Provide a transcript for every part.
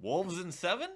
Wolves in 7?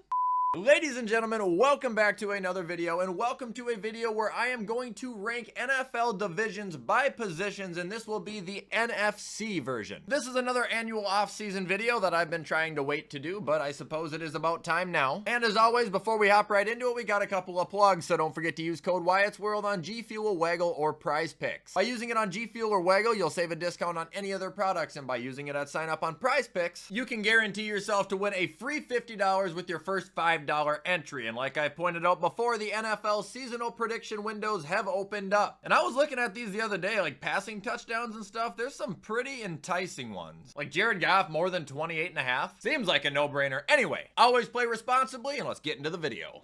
Ladies and gentlemen, welcome back to another video, and welcome to a video where I am going to rank NFL divisions by positions, and this will be the NFC version. This is another annual off-season video that I've been trying to wait to do, but I suppose it is about time now. And as always, before we hop right into it, we got a couple of plugs, so don't forget to use code Wyatt's World on G Fuel, Waggle, or Prize Picks. By using it on G Fuel or Waggle, you'll save a discount on any of their products, and by using it at sign up on Prize Picks, you can guarantee yourself to win a free $50 with your first $5 entry. And like I pointed out before, the NFL seasonal prediction windows have opened up. And I was looking at these the other day, like passing touchdowns and stuff. There's some pretty enticing ones. Like Jared Goff more than 28.5. Seems like a no-brainer. Anyway, always play responsibly, and let's get into the video.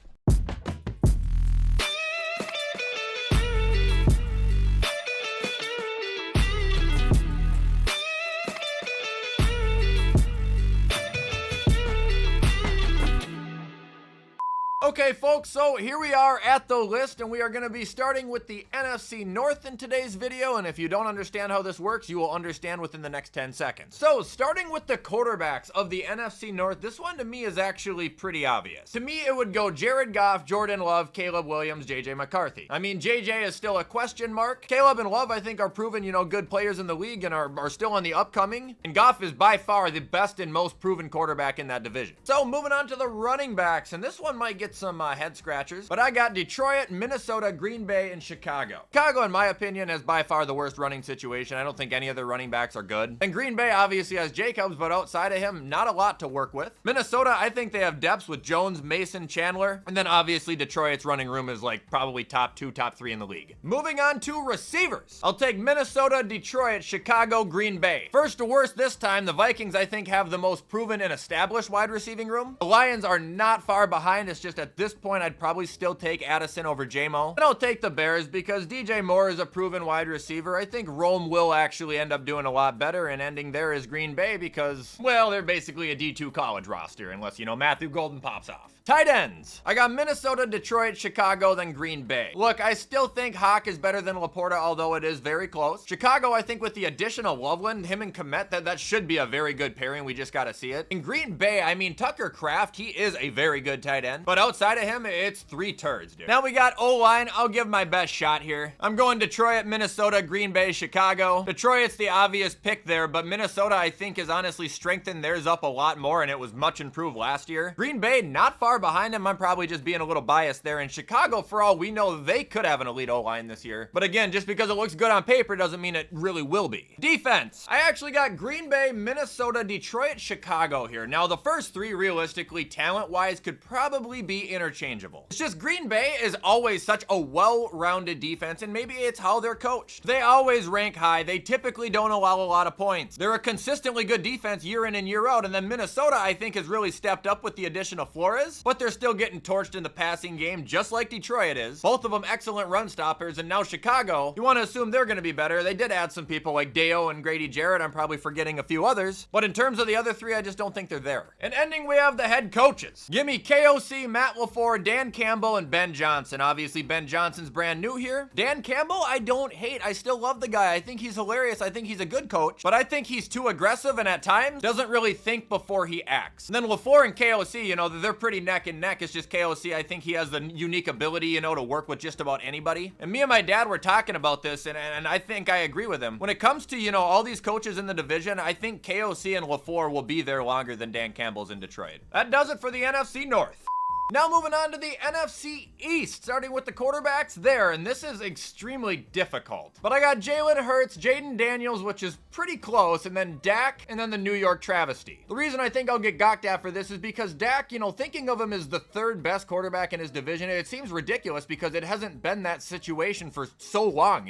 Okay, folks, so here we are at the list, and we are going to be starting with the NFC North in today's video, and if you don't understand how this works, you will understand within the next 10 seconds. So, starting with the quarterbacks of the NFC North, this one to me is actually pretty obvious. To me, it would go Jared Goff, Jordan Love, Caleb Williams, JJ McCarthy. I mean, JJ is still a question mark. Caleb and Love, I think, are proven, good players in the league and are still on the upcoming, and Goff is by far the best and most proven quarterback in that division. So, moving on to the running backs, and this one might get some head scratchers, but I got Detroit, Minnesota, Green Bay, and Chicago. Chicago, in my opinion, has by far the worst running situation. I don't think any of their running backs are good. And Green Bay obviously has Jacobs, but outside of him, not a lot to work with. Minnesota, I think they have depths with Jones, Mason, Chandler, and then obviously Detroit's running room is like probably top 2, top 3 in the league. Moving on to receivers. I'll take Minnesota, Detroit, Chicago, Green Bay. First to worst this time, the Vikings, I think, have the most proven and established wide receiving room. The Lions are not far behind. It's just at this point, I'd probably still take Addison over J-Mo. And I'll take the Bears because DJ Moore is a proven wide receiver. I think Rome will actually end up doing a lot better, and ending there is Green Bay because, well, they're basically a D2 college roster unless, Matthew Golden pops off. Tight ends. I got Minnesota, Detroit, Chicago, then Green Bay. Look, I still think Hawk is better than Laporta, although it is very close. Chicago, I think with the addition of Loveland, him and Kmet, that should be a very good pairing. We just got to see it. In Green Bay, I mean, Tucker Kraft, he is a very good tight end, but outside of him, it's 3 turds, dude. Now we got O-line. I'll give my best shot here. I'm going Detroit, Minnesota, Green Bay, Chicago. Detroit's the obvious pick there, but Minnesota, I think, has honestly strengthened theirs up a lot more, and it was much improved last year. Green Bay, not far behind him. I'm probably just being a little biased there. In Chicago, for all we know, they could have an elite O-line this year. But again, just because it looks good on paper doesn't mean it really will be. Defense. I actually got Green Bay, Minnesota, Detroit, Chicago here. Now, the first 3, realistically, talent-wise, could probably be interchangeable. It's just Green Bay is always such a well-rounded defense, and maybe it's how they're coached. They always rank high. They typically don't allow a lot of points. They're a consistently good defense year in and year out, and then Minnesota, I think, has really stepped up with the addition of Flores, but they're still getting torched in the passing game, just like Detroit is. Both of them excellent run stoppers, and now Chicago, you want to assume they're going to be better. They did add some people like Deo and Grady Jarrett. I'm probably forgetting a few others, but in terms of the other 3, I just don't think they're there. And ending, we have the head coaches. Give me KOC, Matt LaFleur, Dan Campbell, and Ben Johnson. Obviously, Ben Johnson's brand new here. Dan Campbell, I don't hate. I still love the guy. I think he's hilarious. I think he's a good coach, but I think he's too aggressive and at times doesn't really think before he acts. And then LaFleur and KOC, they're pretty neck and neck. It's just KOC, I think he has the unique ability, to work with just about anybody. And me and my dad were talking about this, and I think I agree with him. When it comes to, all these coaches in the division, I think KOC and LaFleur will be there longer than Dan Campbell's in Detroit. That does it for the NFC North. Now moving on to the NFC East, starting with the quarterbacks there, and this is extremely difficult. But I got Jalen Hurts, Jaden Daniels, which is pretty close, and then Dak, and then the New York travesty. The reason I think I'll get gawked at for this is because Dak, thinking of him as the 3rd best quarterback in his division, it seems ridiculous because it hasn't been that situation for so long,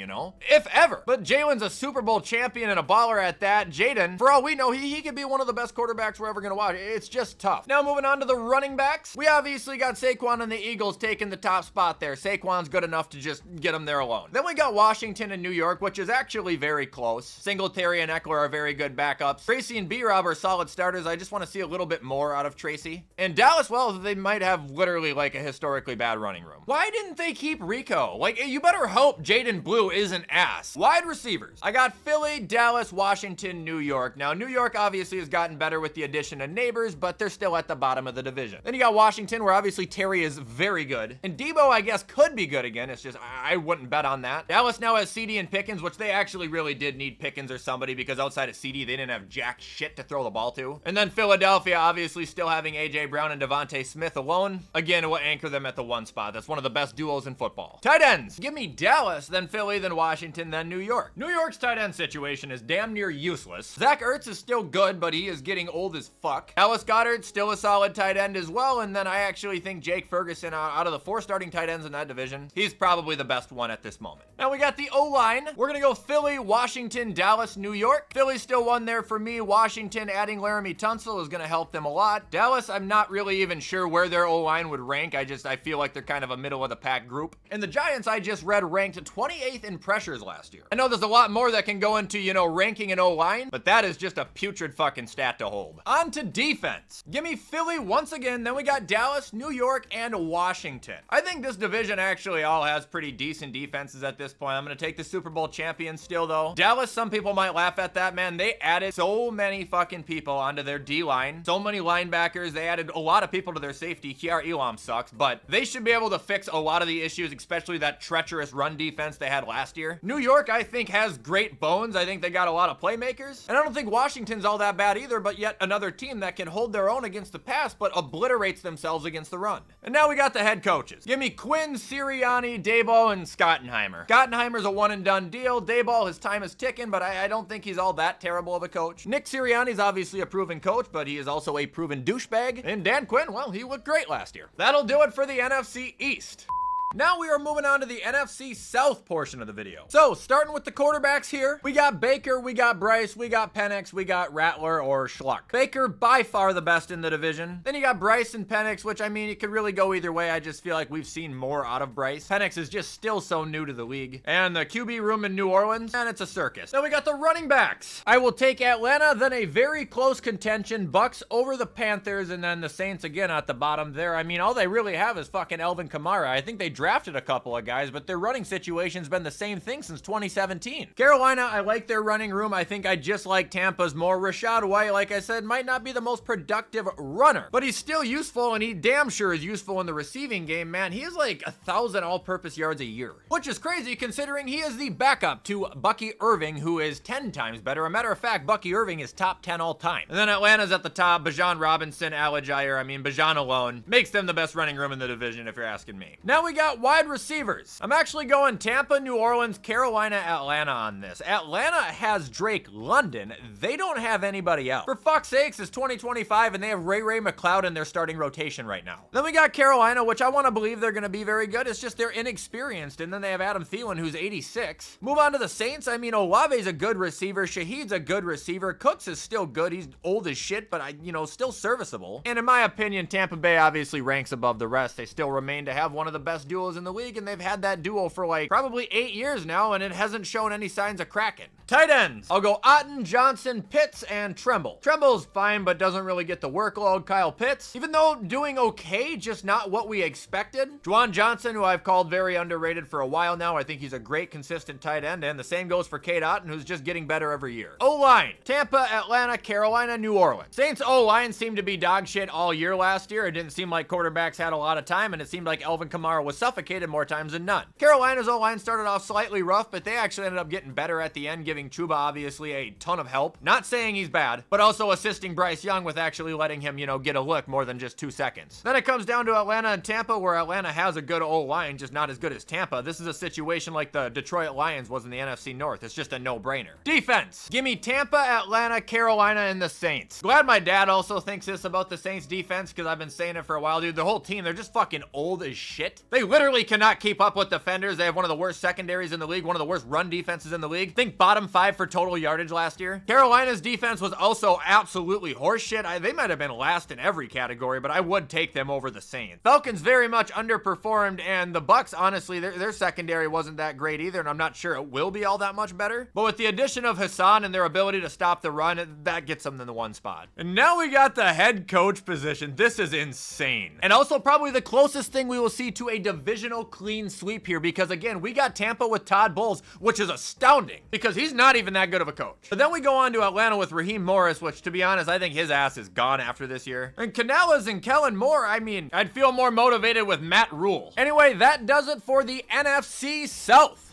if ever. But Jalen's a Super Bowl champion and a baller at that. Jaden, for all we know, he could be one of the best quarterbacks we're ever going to watch. It's just tough. Now moving on to the running backs, we obviously obviously got Saquon and the Eagles taking the top spot there. Saquon's good enough to just get them there alone. Then we got Washington and New York, which is actually very close. Singletary and Eckler are very good backups. Tracy and B-Rob are solid starters. I just want to see a little bit more out of Tracy. And Dallas, well, they might have literally like a historically bad running room. Why didn't they keep Rico? Like, you better hope Jaden Blue isn't ass. Wide receivers. I got Philly, Dallas, Washington, New York. Now, New York obviously has gotten better with the addition of Neighbors, but they're still at the bottom of the division. Then you got Washington, where obviously Terry is very good. And Debo, I guess, could be good again. It's just, I wouldn't bet on that. Dallas now has CD and Pickens, which they actually really did need Pickens or somebody, because outside of CD, they didn't have jack shit to throw the ball to. And then Philadelphia, obviously still having AJ Brown and Devontae Smith alone. Again, it will anchor them at the one spot. That's one of the best duos in football. Tight ends. Give me Dallas, then Philly, then Washington, then New York. New York's tight end situation is damn near useless. Zach Ertz is still good, but he is getting old as fuck. Dallas Goedert, still a solid tight end as well. And then I actually think Jake Ferguson, out of the 4 starting tight ends in that division, he's probably the best one at this moment. Now we got the O-line. We're gonna go Philly, Washington, Dallas, New York. Philly's still one there for me. Washington, adding Laramie Tunsil is gonna help them a lot. Dallas, I'm not really even sure where their O-line would rank. I feel like they're kind of a middle of the pack group. And the Giants, I just read, ranked 28th in pressures last year. I know there's a lot more that can go into, you know, ranking an O-line, but that is just a putrid fucking stat to hold. On to defense. Give me Philly once again, then we got Dallas, New York, and Washington. I think this division actually all has pretty decent defenses at this point. I'm gonna take the Super Bowl champions still, though. Dallas, some people might laugh at that, man. They added so many fucking people onto their D-line. So many linebackers. They added a lot of people to their safety. Kiar Elam sucks, but they should be able to fix a lot of the issues, especially that treacherous run defense they had last year. New York, I think, has great bones. I think they got a lot of playmakers. And I don't think Washington's all that bad either, but yet another team that can hold their own against the pass, but obliterates themselves against the run. And now we got the head coaches. Give me Quinn, Sirianni, Daboll, and Schottenheimer. Schottenheimer's a one and done deal. Daboll, his time is ticking, but I don't think he's all that terrible of a coach. Nick Sirianni's obviously a proven coach, but he is also a proven douchebag. And Dan Quinn, well, he looked great last year. That'll do it for the NFC East. Now we are moving on to the NFC South portion of the video. So, starting with the quarterbacks here, we got Baker, we got Bryce, we got Penix, we got Rattler or Schluck. Baker, by far the best in the division. Then you got Bryce and Penix, which, I mean, it could really go either way. I just feel like we've seen more out of Bryce. Penix is just still so new to the league. And the QB room in New Orleans, and it's a circus. Then we got the running backs. I will take Atlanta, then a very close contention, Bucks over the Panthers, and then the Saints again at the bottom there. I mean, all they really have is fucking Alvin Kamara. I think they drafted a couple of guys, but their running situation's been the same thing since 2017. Carolina, I like their running room. I think I just like Tampa's more. Rashad White, like I said, might not be the most productive runner, but he's still useful, and he damn sure is useful in the receiving game, man. He is like 1,000 all-purpose yards a year, which is crazy considering he is the backup to Bucky Irving, who is 10 times better. A matter of fact, Bucky Irving is top 10 all time. And then Atlanta's at the top. Bijan Robinson, Algier, I mean, Bijan alone makes them the best running room in the division, if you're asking me. Now we got wide receivers. I'm actually going Tampa, New Orleans, Carolina, Atlanta on this. Atlanta has Drake London. They don't have anybody else. For fuck's sakes, it's 2025 and they have Ray McLeod in their starting rotation right now. Then we got Carolina, which I want to believe they're going to be very good. It's just they're inexperienced. And then they have Adam Thielen, who's 86. Move on to the Saints. I mean, Olave's a good receiver. Shaheed's a good receiver. Cooks is still good. He's old as shit, but still serviceable. And in my opinion, Tampa Bay obviously ranks above the rest. They still remain to have one of the best duos in the league, and they've had that duo for like probably 8 years now, and it hasn't shown any signs of cracking. Tight ends. I'll go Otten, Johnson, Pitts, and Tremble. Tremble's fine, but doesn't really get the workload. Kyle Pitts, even though doing okay, just not what we expected. Juwan Johnson, who I've called very underrated for a while now. I think he's a great, consistent tight end, and the same goes for Cade Otten, who's just getting better every year. O-line. Tampa, Atlanta, Carolina, New Orleans. Saints O-line seemed to be dog shit all year last year. It didn't seem like quarterbacks had a lot of time, and it seemed like Alvin Kamara was suffocated more times than none. Carolina's O-line started off slightly rough, but they actually ended up getting better at the end, giving Chuba obviously a ton of help. Not saying he's bad, but also assisting Bryce Young with actually letting him, get a look more than just 2 seconds. Then it comes down to Atlanta and Tampa, where Atlanta has a good O-line, just not as good as Tampa. This is a situation like the Detroit Lions was in the NFC North. It's just a no-brainer. Defense. Give me Tampa, Atlanta, Carolina, and the Saints. Glad my dad also thinks this about the Saints defense, because I've been saying it for a while, dude. The whole team, they're just fucking old as shit. They literally literally cannot keep up with defenders. They have one of the worst secondaries in the league, one of the worst run defenses in the league. Think bottom 5 for total yardage last year. Carolina's defense was also absolutely horseshit. They might have been last in every category, but I would take them over the Saints. Falcons very much underperformed, and the Bucks, honestly, their secondary wasn't that great either, and I'm not sure it will be all that much better. But with the addition of Hassan and their ability to stop the run, that gets them in the one spot. And now we got the head coach position. This is insane. And also probably the closest thing we will see to a divisional clean sweep here, because again, we got Tampa with Todd Bowles, which is astounding because he's not even that good of a coach. But then we go on to Atlanta with Raheem Morris, which to be honest, I think his ass is gone after this year. And Canales and Kellen Moore, I mean, I'd feel more motivated with Matt Rule. Anyway, that does it for the NFC South.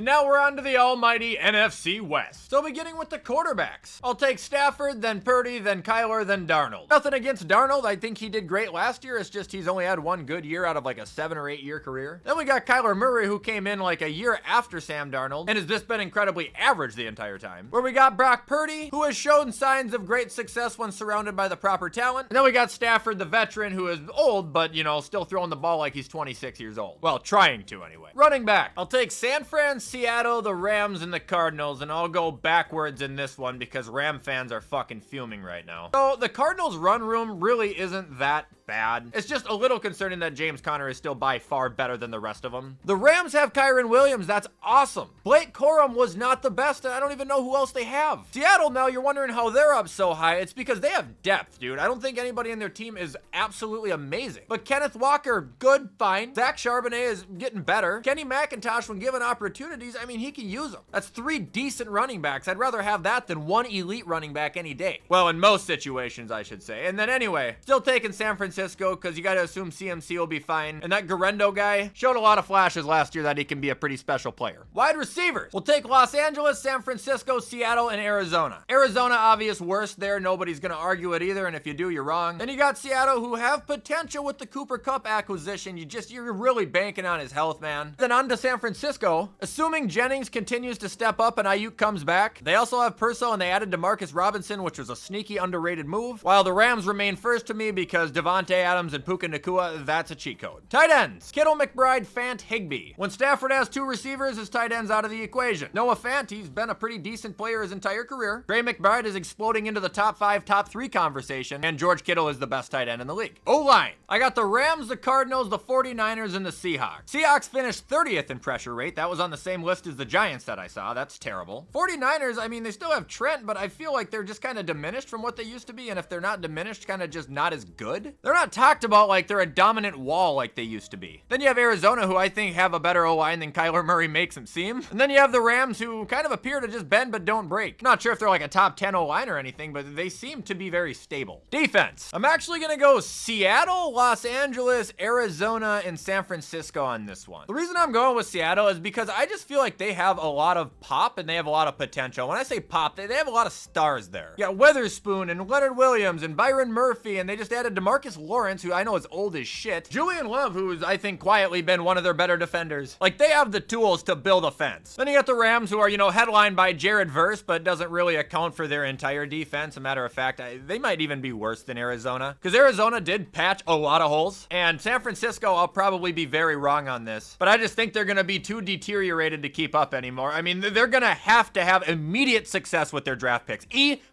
Now we're on to the almighty NFC West. So beginning with the quarterbacks. I'll take Stafford, then Purdy, then Kyler, then Darnold. Nothing against Darnold. I think he did great last year. It's just he's only had one good year out of like a 7 or 8 year career. Then we got Kyler Murray, who came in like a year after Sam Darnold and has just been incredibly average the entire time. Where we got Brock Purdy, who has shown signs of great success when surrounded by the proper talent. And then we got Stafford, the veteran, who is old, but you know, still throwing the ball like he's 26 years old. Well, trying to anyway. Running back. I'll take San Fran, Seattle, the Rams, and the Cardinals, and I'll go backwards in this one because Ram fans are fucking fuming right now. So the Cardinals run room really isn't that bad. It's just a little concerning that James Conner is still by far better than the rest of them. The Rams have Kyron Williams. That's awesome. Blake Corum was not the best, and I don't even know who else they have. Seattle, now you're wondering how they're up so high. It's because they have depth, dude. I don't think anybody in their team is absolutely amazing. But Kenneth Walker, good, fine. Zach Charbonnet is getting better. Kenny McIntosh, when given opportunities, I mean, he can use them. That's 3 decent running backs. I'd rather have that than 1 elite running back any day. Well, in most situations, I should say. And then anyway, still taking San Francisco because you got to assume CMC will be fine. And that Garendo guy showed a lot of flashes last year that he can be a pretty special player. Wide receivers. We'll take Los Angeles, San Francisco, Seattle, and Arizona. Arizona, obvious worst there. Nobody's going to argue it either. And if you do, you're wrong. Then you got Seattle, who have potential with the Cooper Kupp acquisition. You're really banking on his health, man. Then on to San Francisco. Assuming Jennings continues to step up and Ayuk comes back. They also have Purcell and they added Demarcus Robinson, which was a sneaky underrated move. While the Rams remain first to me because Devontae Adams and Puka Nacua, that's a cheat code. Tight ends. Kittle, McBride, Fant, Higbee. When Stafford has 2 receivers, his tight end's out of the equation. Noah Fant, he's been a pretty decent player his entire career. Trey McBride is exploding into the top 5, top 3 conversation, and George Kittle is the best tight end in the league. O-line. I got the Rams, the Cardinals, the 49ers, and the Seahawks. Seahawks finished 30th in pressure rate. That was on the same list as the Giants that I saw. That's terrible. 49ers, I mean, they still have Trent, but I feel like they're just kind of diminished from what they used to be, and if they're not diminished, kind of just not as good. They're not talked about like they're a dominant wall like they used to be. Then you have Arizona, who I think have a better O-line than Kyler Murray makes them seem. And then you have the Rams, who kind of appear to just bend but don't break. Not sure if they're like a top 10 O-line or anything, but they seem to be very stable. Defense. I'm actually gonna go Seattle, Los Angeles, Arizona, and San Francisco on this one. The reason I'm going with Seattle is because I just feel like they have a lot of pop and they have a lot of potential. When I say pop, they have a lot of stars there. You got Witherspoon and Leonard Williams and Byron Murphy, and they just added DeMarcus Lawrence, who I know is old as shit. Julian Love, who's I think quietly been one of their better defenders. Like, they have the tools to build a fence. Then you got the Rams, who are, you know, headlined by Jared Verse, but doesn't really account for their entire defense. A matter of fact, they might even be worse than Arizona, because Arizona did patch a lot of holes. And San Francisco, I'll probably be very wrong on this, but I just think they're going to be too deteriorated to keep up anymore. I mean, they're going to have immediate success with their draft picks.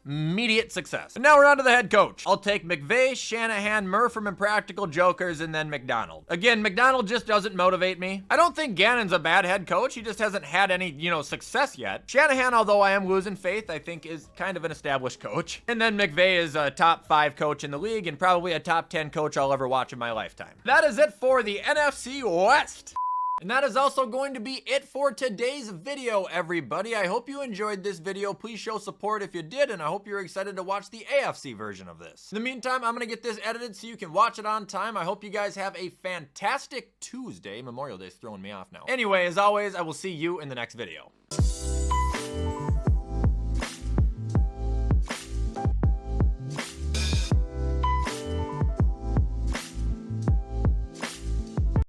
Immediate success. And now we're on to the head coach. I'll take McVay, Shanahan, Murr from Impractical Jokers, and then McDonald. Again, McDonald just doesn't motivate me. I don't think Gannon's a bad head coach. He just hasn't had any, you know, success yet. Shanahan, although I am losing faith, I think is kind of an established coach. And then McVay is a top 5 coach in the league and probably a top 10 coach I'll ever watch in my lifetime. That is it for the NFC West. And that is also going to be it for today's video, everybody. I hope you enjoyed this video. Please show support if you did, and I hope you're excited to watch the AFC version of this. In the meantime, I'm going to get this edited so you can watch it on time. I hope you guys have a fantastic Tuesday. Memorial Day's throwing me off now. Anyway, as always, I will see you in the next video.